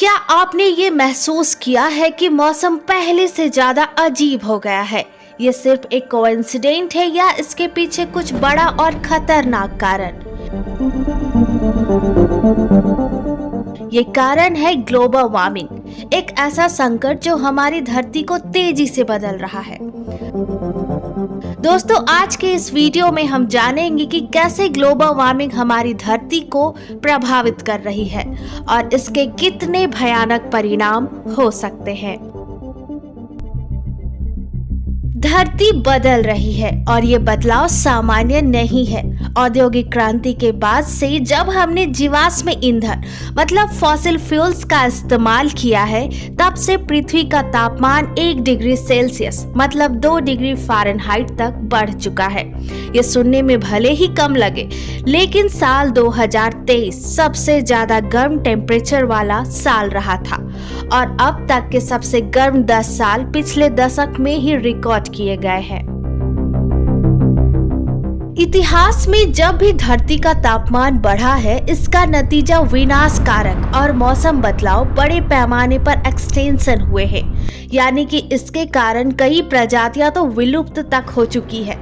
क्या आपने ये महसूस किया है कि मौसम पहले से ज्यादा अजीब हो गया है? ये सिर्फ एक कोइंसिडेंट है या इसके पीछे कुछ बड़ा और खतरनाक कारण? ये कारण है ग्लोबल वार्मिंग, एक ऐसा संकट जो हमारी धरती को तेजी से बदल रहा है। दोस्तों, आज के इस वीडियो में हम जानेंगे कि कैसे ग्लोबल वार्मिंग हमारी धरती को प्रभावित कर रही है और इसके कितने भयानक परिणाम हो सकते हैं। धरती बदल रही है और ये बदलाव सामान्य नहीं है। औद्योगिक क्रांति के बाद से जब हमने जीवाश्म ईंधन मतलब फॉसिल फ्यूल्स का इस्तेमाल किया है, तब से पृथ्वी का तापमान 1 डिग्री सेल्सियस मतलब 2 डिग्री फ़ारेनहाइट तक बढ़ चुका है। ये सुनने में भले ही कम लगे, लेकिन साल 2023 सबसे ज्यादा गर्म टेम्परेचर वाला साल रहा था और अब तक के सबसे गर्म 10 साल पिछले दशक में ही रिकॉर्ड किए गए हैं। इतिहास में जब भी धरती का तापमान बढ़ा है, इसका नतीजा विनाशकारक और मौसम बदलाव बड़े पैमाने पर एक्सटेंशन हुए हैं। यानी कि इसके कारण कई प्रजातियां तो विलुप्त तक हो चुकी है।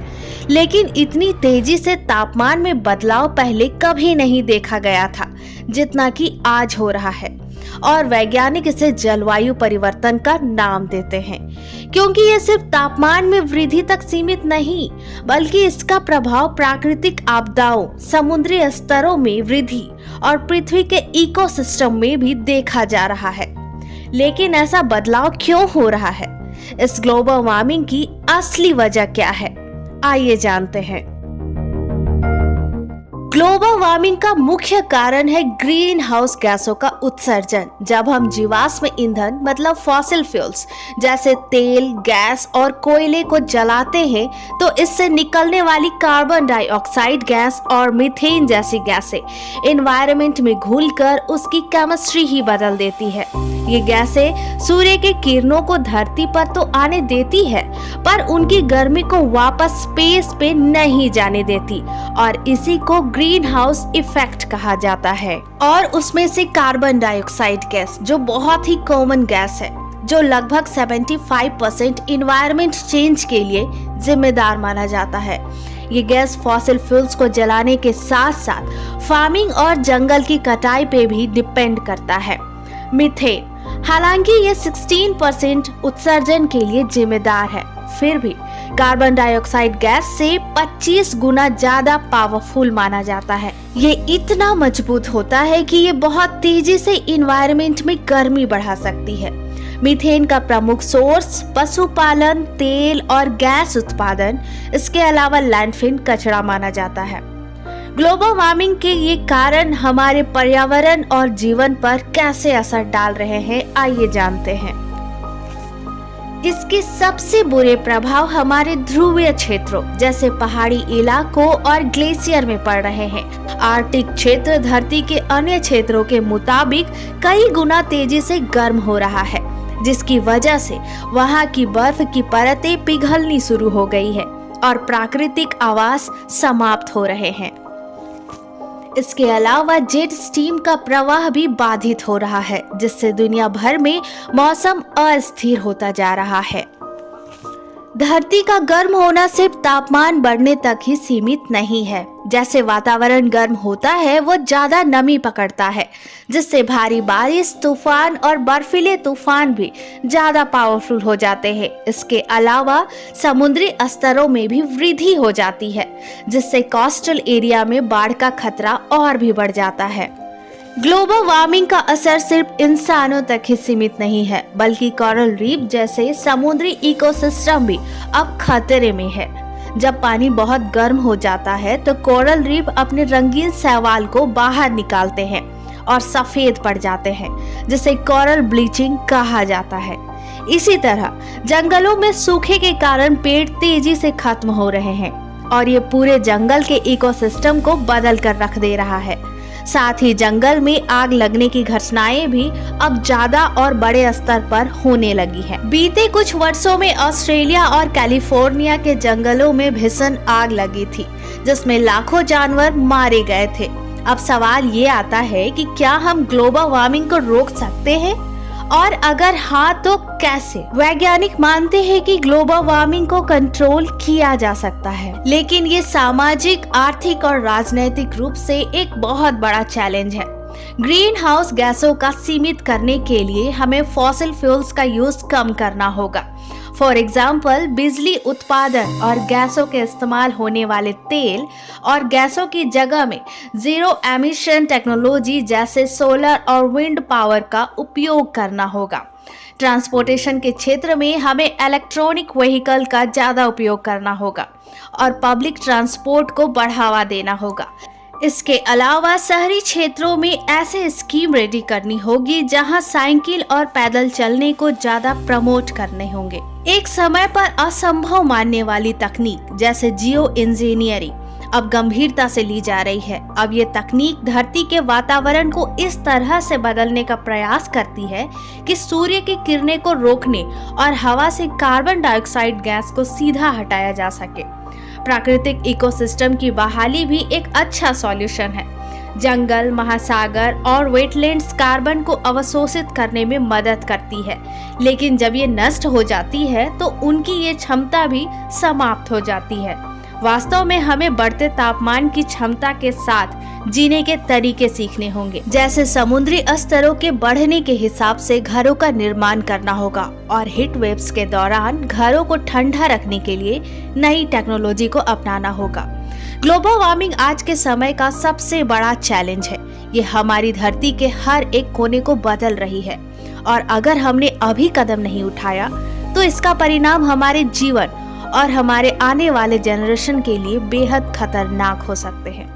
लेकिन इतनी तेजी से तापमान में बदलाव पहले कभी नहीं देखा गया था जितना कि आज हो रहा है, और वैज्ञानिक इसे जलवायु परिवर्तन का नाम देते हैं, क्योंकि ये सिर्फ तापमान में वृद्धि तक सीमित नहीं, बल्कि इसका प्रभाव प्राकृतिक आपदाओं, समुद्री स्तरों में वृद्धि और पृथ्वी के इकोसिस्टम में भी देखा जा रहा है। लेकिन ऐसा बदलाव क्यों हो रहा है? इस ग्लोबल वार्मिंग की असली वजह क्या है? आइए जानते हैं। ग्लोबल वार्मिंग का मुख्य कारण है ग्रीन हाउस गैसों का उत्सर्जन। जब हम जीवाश्म ईंधन मतलब फॉसिल फ्यूल्स जैसे तेल, गैस और कोयले को जलाते हैं, तो इससे निकलने वाली कार्बन डाइऑक्साइड गैस और मीथेन जैसी गैसें एनवायरनमेंट में घुलकर उसकी केमिस्ट्री ही बदल देती है। ये गैसें सूर्य के किरणों को धरती पर तो आने देती है, पर उनकी गर्मी को वापस स्पेस पे नहीं जाने देती, और इसी को ग्रीन हाउस इफेक्ट कहा जाता है। और उसमें से कार्बन डाइऑक्साइड गैस, जो बहुत ही कॉमन गैस है, जो लगभग 75% इन्वायरमेंट चेंज के लिए जिम्मेदार माना जाता है। ये गैस फॉसिल फ्यूल्स को जलाने के साथ साथ फार्मिंग और जंगल की कटाई पे भी डिपेंड करता है। मीथेन, हालांकि ये 16% उत्सर्जन के लिए जिम्मेदार है, फिर भी कार्बन डाइऑक्साइड गैस से 25 गुना ज्यादा पावरफुल माना जाता है। ये इतना मजबूत होता है कि ये बहुत तेजी से इन्वायरमेंट में गर्मी बढ़ा सकती है। मीथेन का प्रमुख सोर्स पशुपालन, तेल और गैस उत्पादन, इसके अलावा लैंडफिल कचरा माना जाता है। ग्लोबल वार्मिंग के ये कारण हमारे पर्यावरण और जीवन पर कैसे असर डाल रहे हैं, आइए जानते हैं। इसके सबसे बुरे प्रभाव हमारे ध्रुवीय क्षेत्रों जैसे पहाड़ी इलाकों और ग्लेशियर में पड़ रहे हैं। आर्कटिक क्षेत्र धरती के अन्य क्षेत्रों के मुताबिक कई गुना तेजी से गर्म हो रहा है, जिसकी वजह से वहां की बर्फ की परतें पिघलनी शुरू हो गई है और प्राकृतिक आवास समाप्त हो रहे हैं। इसके अलावा जेट स्ट्रीम का प्रवाह भी बाधित हो रहा है, जिससे दुनिया भर में मौसम अस्थिर होता जा रहा है। धरती का गर्म होना सिर्फ तापमान बढ़ने तक ही सीमित नहीं है। जैसे वातावरण गर्म होता है, वो ज्यादा नमी पकड़ता है, जिससे भारी बारिश, तूफान और बर्फीले तूफान भी ज्यादा पावरफुल हो जाते हैं। इसके अलावा समुद्री स्तरों में भी वृद्धि हो जाती है, जिससे कोस्टल एरिया में बाढ़ का खतरा और भी बढ़ जाता है। ग्लोबल वार्मिंग का असर सिर्फ इंसानों तक ही सीमित नहीं है, बल्कि कोरल रीफ जैसे समुद्री इकोसिस्टम भी अब खतरे में है। जब पानी बहुत गर्म हो जाता है, तो कोरल रीफ अपने रंगीन शैवाल को बाहर निकालते हैं और सफेद पड़ जाते हैं, जिसे कोरल ब्लीचिंग कहा जाता है। इसी तरह जंगलों में सूखे के कारण पेड़ तेजी से खत्म हो रहे हैं और ये पूरे जंगल के इकोसिस्टम को बदल कर रख दे रहा है। साथ ही जंगल में आग लगने की घटनाएं भी अब ज्यादा और बड़े स्तर पर होने लगी है। बीते कुछ वर्षों में ऑस्ट्रेलिया और कैलिफोर्निया के जंगलों में भीषण आग लगी थी, जिसमें लाखों जानवर मारे गए थे अब सवाल ये आता है कि क्या हम ग्लोबल वार्मिंग को रोक सकते हैं, और अगर हाँ तो कैसे? वैज्ञानिक मानते हैं कि ग्लोबल वार्मिंग को कंट्रोल किया जा सकता है, लेकिन ये सामाजिक, आर्थिक और राजनीतिक रूप से एक बहुत बड़ा चैलेंज है। ग्रीन हाउस गैसों का सीमित करने के लिए हमें फॉसिल फ्यूल्स का यूज कम करना होगा। फॉर एग्जाम्पल, बिजली उत्पादन और गैसों के इस्तेमाल होने वाले तेल और गैसों की जगह में जीरो एमिशन टेक्नोलॉजी जैसे सोलर और विंड पावर का उपयोग करना होगा। ट्रांसपोर्टेशन के क्षेत्र में हमें इलेक्ट्रॉनिक व्हीकल का ज़्यादा उपयोग करना होगा और पब्लिक ट्रांसपोर्ट को बढ़ावा देना होगा। इसके अलावा शहरी क्षेत्रों में ऐसे स्कीम रेडी करनी होगी जहां साइकिल और पैदल चलने को ज्यादा प्रमोट करने होंगे। एक समय पर असंभव मानने वाली तकनीक जैसे जियो इंजीनियरिंग अब गंभीरता से ली जा रही है। अब ये तकनीक धरती के वातावरण को इस तरह से बदलने का प्रयास करती है कि सूर्य की किरणें को रोकने और हवा से कार्बन डाइऑक्साइड गैस को सीधा हटाया जा सके। प्राकृतिक इकोसिस्टम की बहाली भी एक अच्छा सॉल्यूशन है। जंगल, महासागर और वेटलैंड्स कार्बन को अवशोषित करने में मदद करती है, लेकिन जब ये नष्ट हो जाती है तो उनकी ये क्षमता भी समाप्त हो जाती है। वास्तव में हमें बढ़ते तापमान की क्षमता के साथ जीने के तरीके सीखने होंगे, जैसे समुद्री स्तरों के बढ़ने के हिसाब से घरों का निर्माण करना होगा और हीट वेव्स के दौरान घरों को ठंडा रखने के लिए नई टेक्नोलॉजी को अपनाना होगा। ग्लोबल वार्मिंग आज के समय का सबसे बड़ा चैलेंज है। ये हमारी धरती के हर एक कोने को बदल रही है और अगर हमने अभी कदम नहीं उठाया तो इसका परिणाम हमारे जीवन और हमारे आने वाले जनरेशन के लिए बेहद खतरनाक हो सकते हैं।